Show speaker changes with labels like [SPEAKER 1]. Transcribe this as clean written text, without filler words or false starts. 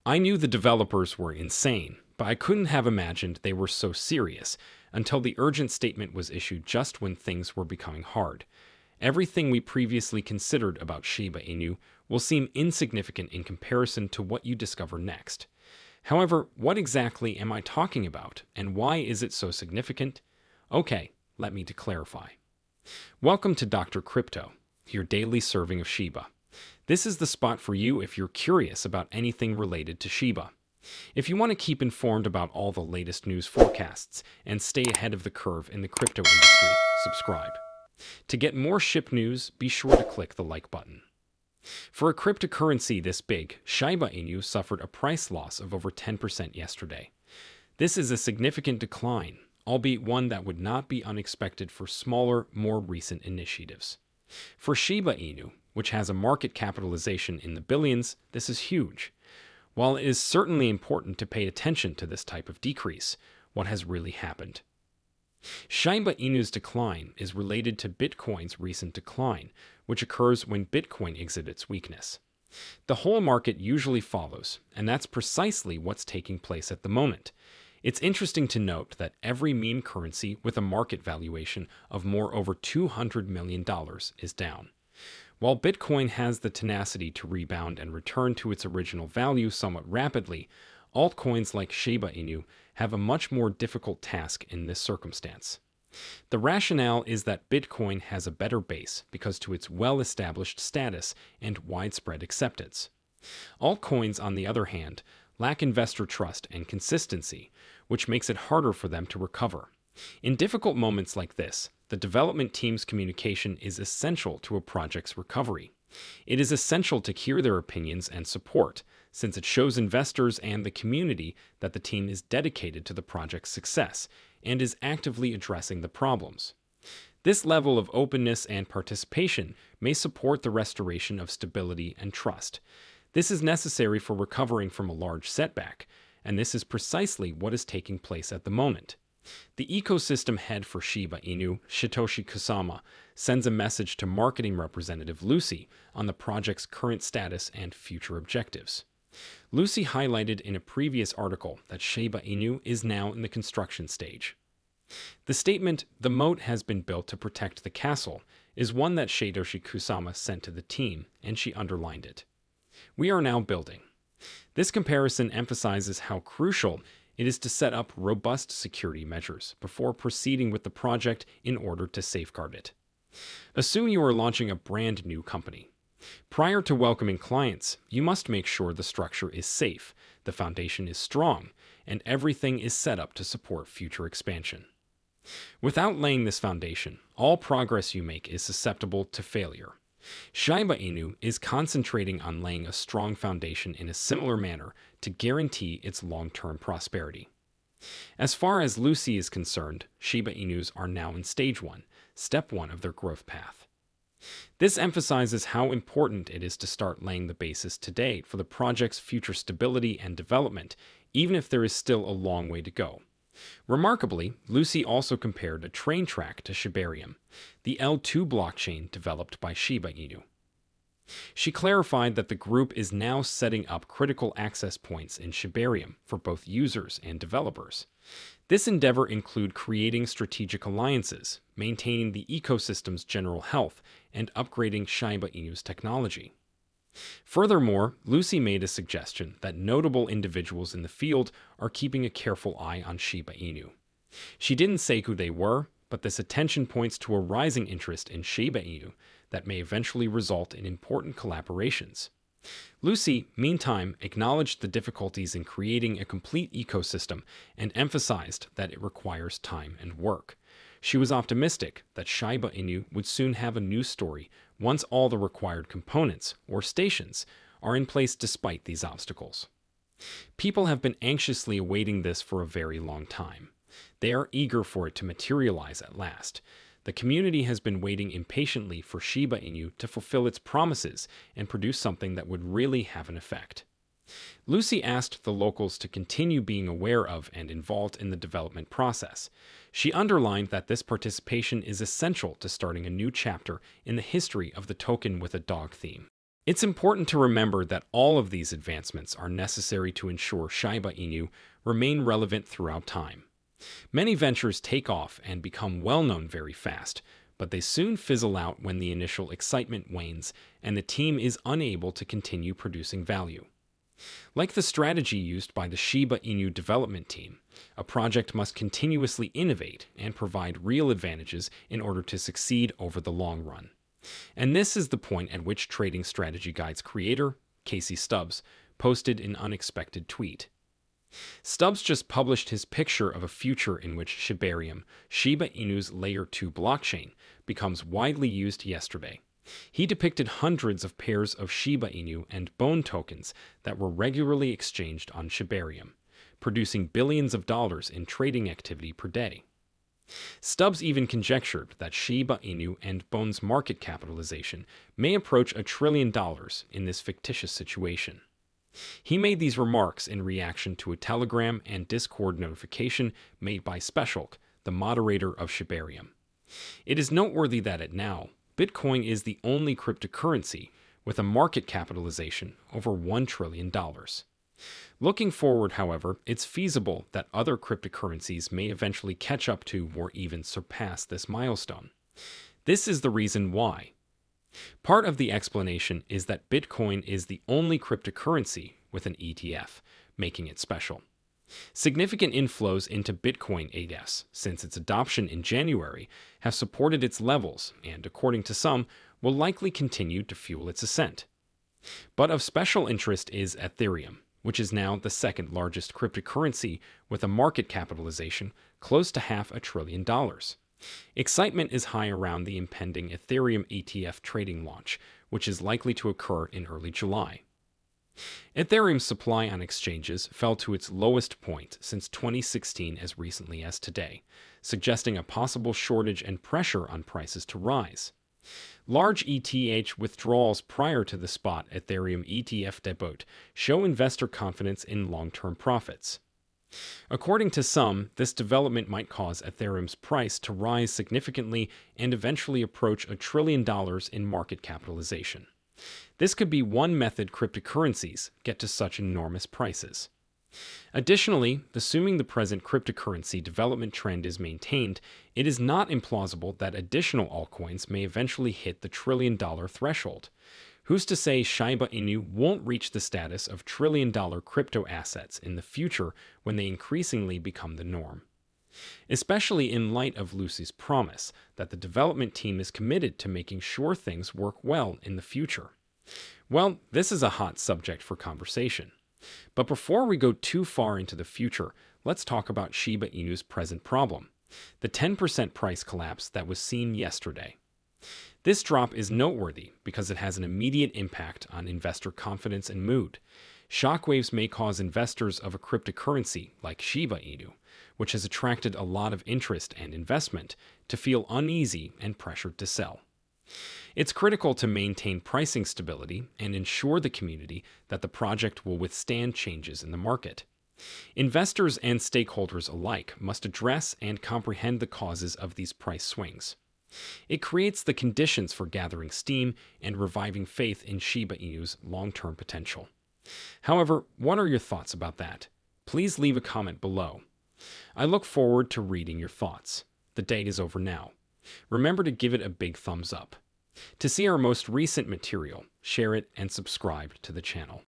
[SPEAKER 1] I knew the developers were insane, but I couldn't have imagined they were so serious until the urgent statement was issued just when things were becoming hard. Everything we previously considered about Shiba Inu will seem insignificant in comparison to what you discover next. However, what exactly am I talking about, and why is it so significant? Okay, let me to clarify. Welcome to Dr. Crypto, your daily serving of Shiba. This is the spot for you if you're curious about anything related to Shiba. If you want to keep informed about all the latest news forecasts and stay ahead of the curve in the crypto industry, subscribe. To get more SHIB news, be sure to click the like button. For a cryptocurrency this big, Shiba Inu suffered a price loss of over 10% yesterday. This is a significant decline, albeit one that would not be unexpected for smaller, more recent initiatives. For Shiba Inu, which has a market capitalization in the billions, this is huge. While it is certainly important to pay attention to this type of decrease, what has really happened? Shiba Inu's decline is related to Bitcoin's recent decline, which occurs when Bitcoin exhibits weakness. The whole market usually follows, and that's precisely what's taking place at the moment. It's interesting to note that every meme currency with a market valuation of more over $200 million is down. While Bitcoin has the tenacity to rebound and return to its original value somewhat rapidly, altcoins like Shiba Inu have a much more difficult task in this circumstance. The rationale is that Bitcoin has a better base because to its well-established status and widespread acceptance. Altcoins, on the other hand, lack investor trust and consistency, which makes it harder for them to recover. In difficult moments like this, the development team's communication is essential to a project's recovery. It is essential to hear their opinions and support, since it shows investors and the community that the team is dedicated to the project's success and is actively addressing the problems. This level of openness and participation may support the restoration of stability and trust. This is necessary for recovering from a large setback, and this is precisely what is taking place at the moment. The ecosystem head for Shiba Inu, Shytoshi Kusama, sends a message to marketing representative Lucy on the project's current status and future objectives. Lucy highlighted in a previous article that Shiba Inu is now in the construction stage. The statement, "The moat has been built to protect the castle," is one that Shytoshi Kusama sent to the team, and she underlined it. We are now building. This comparison emphasizes how crucial it is to set up robust security measures before proceeding with the project in order to safeguard it. Assume you are launching a brand new company. Prior to welcoming clients, you must make sure the structure is safe, the foundation is strong, and everything is set up to support future expansion. Without laying this foundation, all progress you make is susceptible to failure. Shiba Inu is concentrating on laying a strong foundation in a similar manner to guarantee its long-term prosperity. As far as Lucy is concerned, Shiba Inus are now in stage 1, step 1 of their growth path. This emphasizes how important it is to start laying the basis today for the project's future stability and development, even if there is still a long way to go. Remarkably, Lucy also compared a train track to Shibarium, the L2 blockchain developed by Shiba Inu. She clarified that the group is now setting up critical access points in Shibarium for both users and developers. This endeavor includes creating strategic alliances, maintaining the ecosystem's general health, and upgrading Shiba Inu's technology. Furthermore, Lucy made a suggestion that notable individuals in the field are keeping a careful eye on Shiba Inu. She didn't say who they were, but this attention points to a rising interest in Shiba Inu that may eventually result in important collaborations. Lucy, meantime, acknowledged the difficulties in creating a complete ecosystem and emphasized that it requires time and work. She was optimistic that Shiba Inu would soon have a new story once all the required components, or stations, are in place despite these obstacles. People have been anxiously awaiting this for a very long time. They are eager for it to materialize at last. The community has been waiting impatiently for Shiba Inu to fulfill its promises and produce something that would really have an effect. Lucy asked the locals to continue being aware of and involved in the development process. She underlined that this participation is essential to starting a new chapter in the history of the token with a dog theme. It's important to remember that all of these advancements are necessary to ensure Shiba Inu remain relevant throughout time. Many ventures take off and become well-known very fast, but they soon fizzle out when the initial excitement wanes and the team is unable to continue producing value. Like the strategy used by the Shiba Inu development team, a project must continuously innovate and provide real advantages in order to succeed over the long run. And this is the point at which Trading Strategy Guide's creator, Casey Stubbs, posted an unexpected tweet. Stubbs just published his picture of a future in which Shibarium, Shiba Inu's Layer 2 blockchain, becomes widely used yesterday. He depicted hundreds of pairs of Shiba Inu and Bone tokens that were regularly exchanged on Shibarium, producing billions of dollars in trading activity per day. Stubbs even conjectured that Shiba Inu and Bone's market capitalization may approach $1 trillion in this fictitious situation. He made these remarks in reaction to a Telegram and Discord notification made by Specialk, the moderator of Shibarium. It is noteworthy that at now, Bitcoin is the only cryptocurrency with a market capitalization over $1 trillion. Looking forward, however, it's feasible that other cryptocurrencies may eventually catch up to or even surpass this milestone. This is the reason why. Part of the explanation is that Bitcoin is the only cryptocurrency with an ETF, making it special. Significant inflows into Bitcoin ADS since its adoption in January have supported its levels and, according to some, will likely continue to fuel its ascent. But of special interest is Ethereum, which is now the second largest cryptocurrency with a market capitalization close to $500 billion. Excitement is high around the impending Ethereum ETF trading launch, which is likely to occur in early July. Ethereum's supply on exchanges fell to its lowest point since 2016 as recently as today, suggesting a possible shortage and pressure on prices to rise. Large ETH withdrawals prior to the spot Ethereum ETF debut show investor confidence in long-term profits. According to some, this development might cause Ethereum's price to rise significantly and eventually approach $1 trillion in market capitalization. This could be one method cryptocurrencies get to such enormous prices. Additionally, assuming the present cryptocurrency development trend is maintained, it is not implausible that additional altcoins may eventually hit the $1 trillion threshold. Who's to say Shiba Inu won't reach the status of trillion-dollar crypto assets in the future when they increasingly become the norm? Especially in light of Lucy's promise that the development team is committed to making sure things work well in the future. Well, this is a hot subject for conversation. But before we go too far into the future, let's talk about Shiba Inu's present problem, the 10% price collapse that was seen yesterday. This drop is noteworthy because it has an immediate impact on investor confidence and mood. Shockwaves may cause investors of a cryptocurrency like Shiba Inu, which has attracted a lot of interest and investment, to feel uneasy and pressured to sell. It's critical to maintain pricing stability and ensure the community that the project will withstand changes in the market. Investors and stakeholders alike must address and comprehend the causes of these price swings. It creates the conditions for gathering steam and reviving faith in Shiba Inu's long-term potential. However, what are your thoughts about that? Please leave a comment below. I look forward to reading your thoughts. The date is over now. Remember to give it a big thumbs up. To see our most recent material, share it and subscribe to the channel.